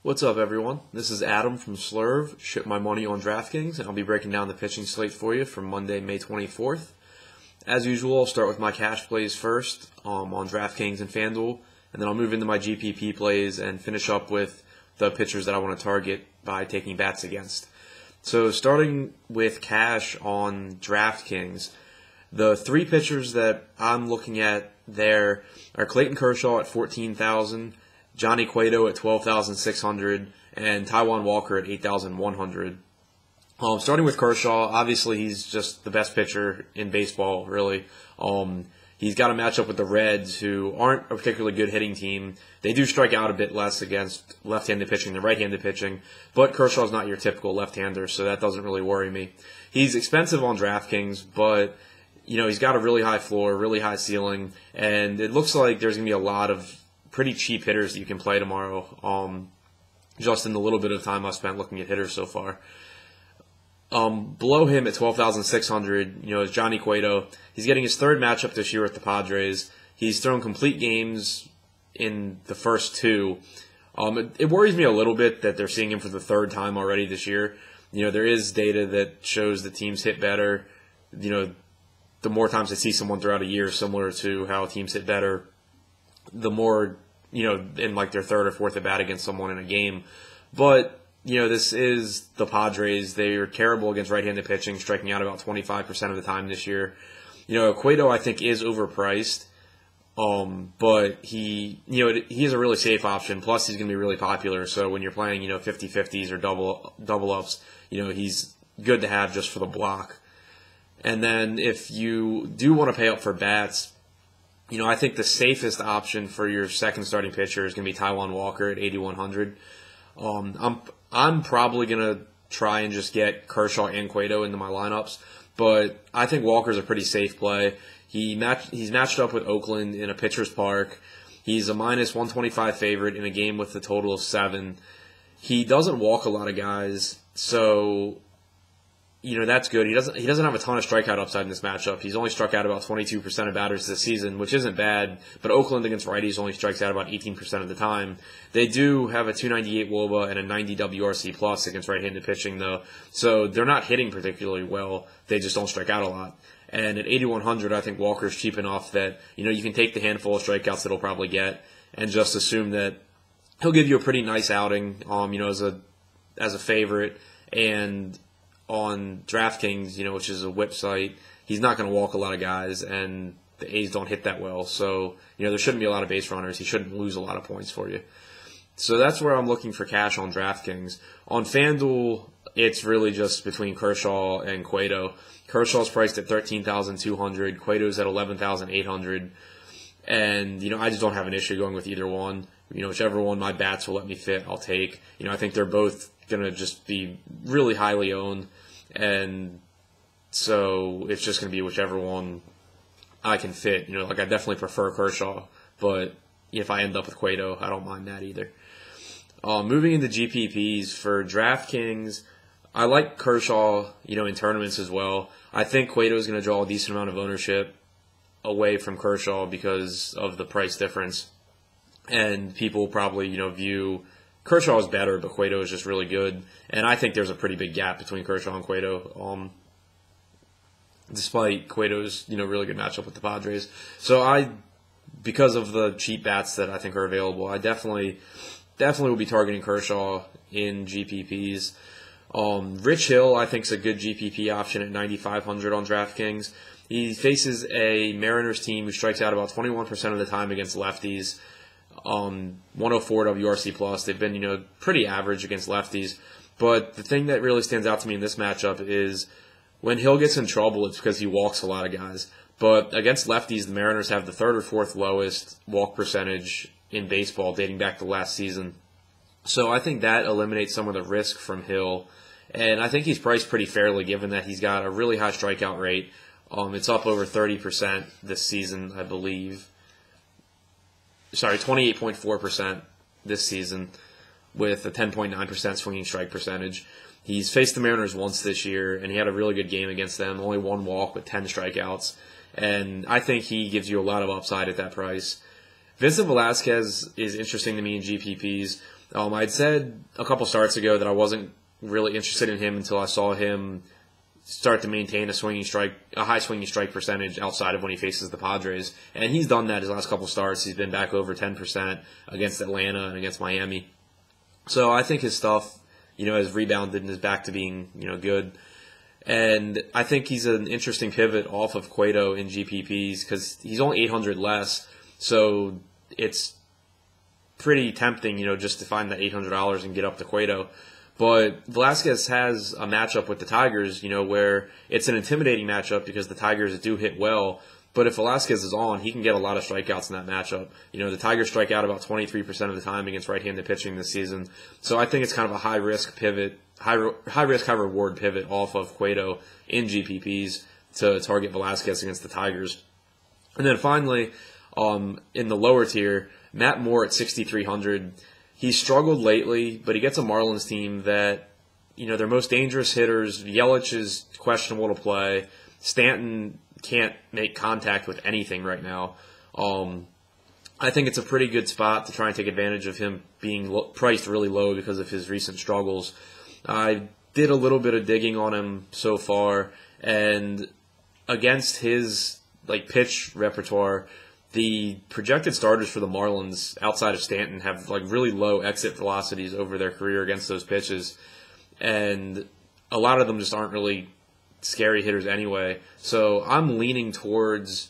What's up, everyone? This is Adam from Slurve, Ship My Money on DraftKings, and I'll be breaking down the pitching slate for you for Monday, May 24th. As usual, I'll start with my cash plays first on DraftKings and FanDuel, and then I'll move into my GPP plays and finish up with the pitchers that I want to target by taking bats against. So starting with cash on DraftKings, the three pitchers that I'm looking at there are Clayton Kershaw at 14,000, Johnny Cueto at 12,600, and Taijuan Walker at 8,100. Starting with Kershaw, obviously he's just the best pitcher in baseball, really. He's got a matchup with the Reds, who aren't a particularly good hitting team. They do strike out a bit less against left-handed pitching than right-handed pitching, but Kershaw's not your typical left-hander, so that doesn't really worry me. He's expensive on DraftKings, but he's got a really high floor, really high ceiling, and it looks like there's going to be a lot of pretty cheap hitters that you can play tomorrow, just in the little bit of time I've spent looking at hitters so far. Below him at 12,600, is Johnny Cueto. He's getting his third matchup this year with the Padres. He's thrown complete games in the first two. It worries me a little bit that they're seeing him for the third time already this year. There is data that shows that teams hit better, the more times they see someone throughout a year, similar to how teams hit better, the more, in like their third or fourth at bat against someone in a game. But, this is the Padres. They are terrible against right-handed pitching, striking out about 25% of the time this year. Cueto, I think, is overpriced. But he is a really safe option. Plus, he's going to be really popular. So when you're playing, 50-50s or double ups, he's good to have just for the block. And then if you do want to pay up for bats, I think the safest option for your second starting pitcher is going to be Taijuan Walker at 8,100. I'm probably going to try and just get Kershaw and Cueto into my lineups, but I think Walker's a pretty safe play. He's matched up with Oakland in a pitcher's park. He's a minus 125 favorite in a game with a total of 7. He doesn't walk a lot of guys, so that's good. He doesn't have a ton of strikeout upside in this matchup. He's only struck out about 22% of batters this season, which isn't bad, but Oakland against righties only strikes out about 18% of the time. They do have a 298 WOBA and a 90 WRC plus against right-handed pitching, though, so they're not hitting particularly well. They just don't strike out a lot. And at 8,100, I think Walker's cheap enough that, you can take the handful of strikeouts that he'll probably get and just assume that he'll give you a pretty nice outing, as a favorite. And on DraftKings, which is a whip site, he's not going to walk a lot of guys, and the A's don't hit that well. So, there shouldn't be a lot of base runners. He shouldn't lose a lot of points for you. So that's where I'm looking for cash on DraftKings. On FanDuel, it's really just between Kershaw and Cueto. Kershaw's priced at 13,200. Cueto's at 11,800. And, I just don't have an issue going with either one. Whichever one my bats will let me fit, I'll take. I think they're both going to just be really highly owned. And so it's just going to be whichever one I can fit. I definitely prefer Kershaw. But if I end up with Cueto, I don't mind that either. Moving into GPPs, for DraftKings, I like Kershaw, in tournaments as well. I think Cueto is going to draw a decent amount of ownership away from Kershaw because of the price difference. And people probably, view Kershaw as better, but Cueto is just really good. And I think there's a pretty big gap between Kershaw and Cueto, despite Cueto's, really good matchup with the Padres. So because of the cheap bats that I think are available, I definitely will be targeting Kershaw in GPPs. Rich Hill, I think, is a good GPP option at 9,500 on DraftKings. He faces a Mariners team who strikes out about 21% of the time against lefties. 104 WRC plus. They've been, pretty average against lefties. But the thing that really stands out to me in this matchup is when Hill gets in trouble, it's because he walks a lot of guys. But against lefties, the Mariners have the third or fourth lowest walk percentage in baseball dating back to last season. So I think that eliminates some of the risk from Hill. And I think he's priced pretty fairly given that he's got a really high strikeout rate. It's up over 30% this season, I believe. 28.4% this season with a 10.9% swinging strike percentage. He's faced the Mariners once this year, and he had a really good game against them. Only one walk with 10 strikeouts. And I think he gives you a lot of upside at that price. Vincent Velasquez is interesting to me in GPPs. I'd said a couple starts ago that I wasn't really interested in him until I saw him start to maintain a high swinging strike percentage outside of when he faces the Padres. And he's done that his last couple starts. He's been back over 10% against Atlanta and against Miami. So I think his stuff, has rebounded and is back to being, good. And I think he's an interesting pivot off of Cueto in GPPs because he's only 800 less. So it's pretty tempting, just to find that $800 and get up to Cueto. But Velasquez has a matchup with the Tigers, where it's an intimidating matchup because the Tigers do hit well. But if Velasquez is on, he can get a lot of strikeouts in that matchup. The Tigers strike out about 23% of the time against right-handed pitching this season. So I think it's kind of a high-risk pivot, high-risk, high-reward pivot off of Cueto in GPPs to target Velasquez against the Tigers. And then finally, in the lower tier, Matt Moore at 6,300. He's struggled lately, but he gets a Marlins team that, their most dangerous hitters, Yelich is questionable to play. Stanton can't make contact with anything right now. I think it's a pretty good spot to try and take advantage of him being priced really low because of his recent struggles. I did a little bit of digging on him so far, and against his pitch repertoire, the projected starters for the Marlins outside of Stanton have really low exit velocities over their career against those pitches, and a lot of them just aren't really scary hitters anyway. So I'm leaning towards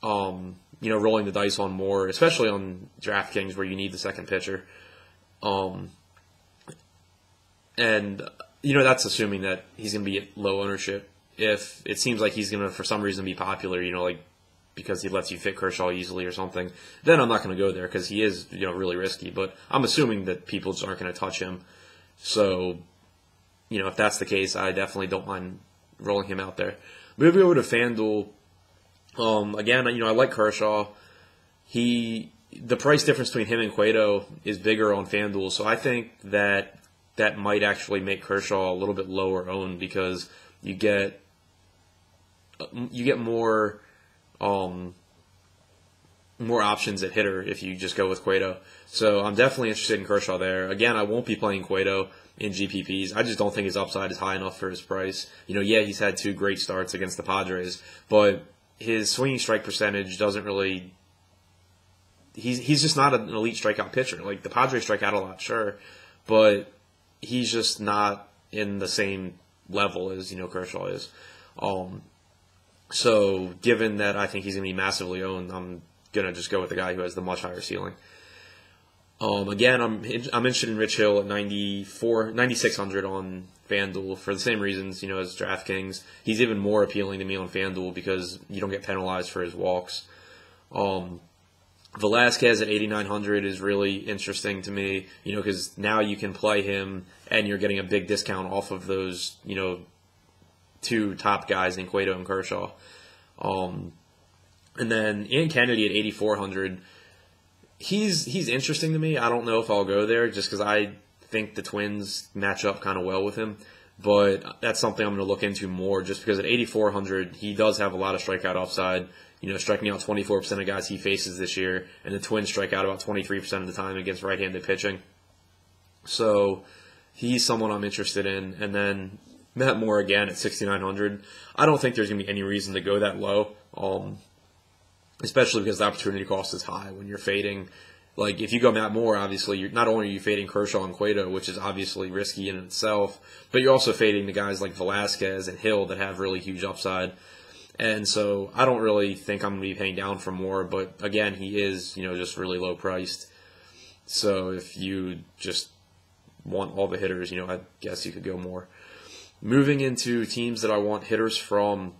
rolling the dice on Moore, especially on DraftKings where you need the second pitcher. And that's assuming that he's going to be at low ownership. If it seems like he's going to for some reason be popular, because he lets you fit Kershaw easily or something, then I'm not going to go there because he is, really risky. But I'm assuming that people just aren't going to touch him. So, if that's the case, I definitely don't mind rolling him out there. Moving over to FanDuel, again, I like Kershaw. The price difference between him and Cueto is bigger on FanDuel, so I think that might actually make Kershaw a little bit lower owned because you get more options at hitter if you just go with Cueto. So I'm definitely interested in Kershaw there. Again, I won't be playing Cueto in GPPs. I just don't think his upside is high enough for his price. He's had 2 great starts against the Padres, but his swinging strike percentage doesn't really... He's just not an elite strikeout pitcher. The Padres strike out a lot, sure, but he's just not in the same level as, Kershaw is. So given that I think he's going to be massively owned, I'm going to just go with the guy who has the much higher ceiling. Again, I'm interested in Rich Hill at 9,600 on FanDuel for the same reasons, as DraftKings. He's even more appealing to me on FanDuel because you don't get penalized for his walks. Velasquez at 8,900 is really interesting to me, because now you can play him and you're getting a big discount off of those, 2 top guys in Cueto and Kershaw. And then Ian Kennedy at 8,400. He's interesting to me. I don't know if I'll go there just because I think the Twins match up kind of well with him. But that's something I'm going to look into more just because at 8,400, he does have a lot of strikeout upside. Striking out 24% of guys he faces this year, and the Twins strike out about 23% of the time against right-handed pitching. So he's someone I'm interested in. And then Matt Moore again at 6,900. I don't think there's going to be any reason to go that low. Especially because the opportunity cost is high when you're fading. If you go Matt Moore, obviously, not only are you fading Kershaw and Cueto, which is obviously risky in itself, but you're also fading the guys like Velasquez and Hill that have really huge upside. And so I don't really think I'm going to be paying down for Moore, but again, he is, just really low priced. So if you just want all the hitters, I guess you could go Moore. Moving into teams that I want hitters from,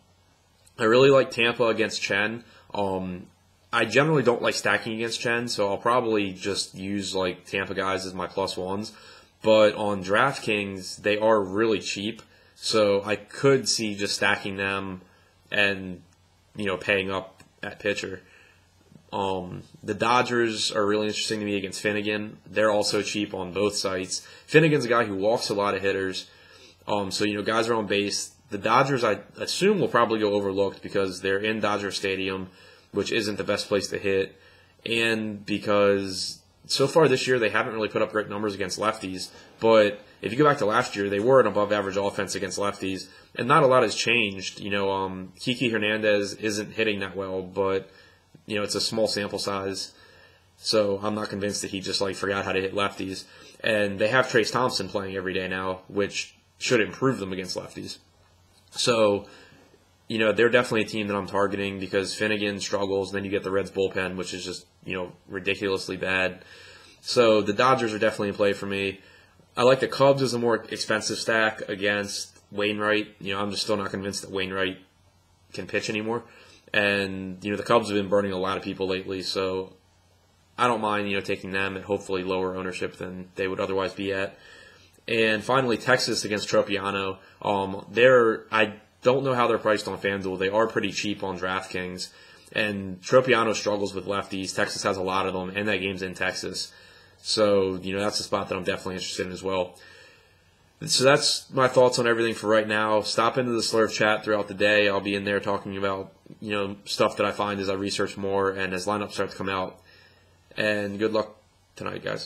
I really like Tampa against Chen. I generally don't like stacking against Chen, so I'll probably just use Tampa guys as my plus ones. But on DraftKings, they are really cheap, so I could see just stacking them and paying up at pitcher. The Dodgers are really interesting to me against Finnegan. They're also cheap on both sites. Finnegan's a guy who walks a lot of hitters, so guys are on base. The Dodgers, I assume, will probably go overlooked because they're in Dodger Stadium, which isn't the best place to hit, and because so far this year, they haven't really put up great numbers against lefties. But if you go back to last year, they were an above-average offense against lefties, and not a lot has changed. Kiki Hernandez isn't hitting that well, but it's a small sample size, so I'm not convinced that he just forgot how to hit lefties. And they have Trace Thompson playing every day now, which should improve them against lefties. So, they're definitely a team that I'm targeting because Finnegan struggles. Then you get the Reds bullpen, which is just, ridiculously bad. So the Dodgers are definitely in play for me. I like the Cubs as a more expensive stack against Wainwright. I'm just still not convinced that Wainwright can pitch anymore. And, the Cubs have been burning a lot of people lately, so I don't mind, taking them at hopefully lower ownership than they would otherwise be at. And finally, Texas against Tropiano. I don't know how they're priced on FanDuel. They are pretty cheap on DraftKings. And Tropiano struggles with lefties. Texas has a lot of them, and that game's in Texas. So, that's a spot that I'm definitely interested in as well. So that's my thoughts on everything for right now. Stop into the Slurve chat throughout the day. I'll be in there talking about, stuff that I find as I research more and as lineups start to come out. And good luck tonight, guys.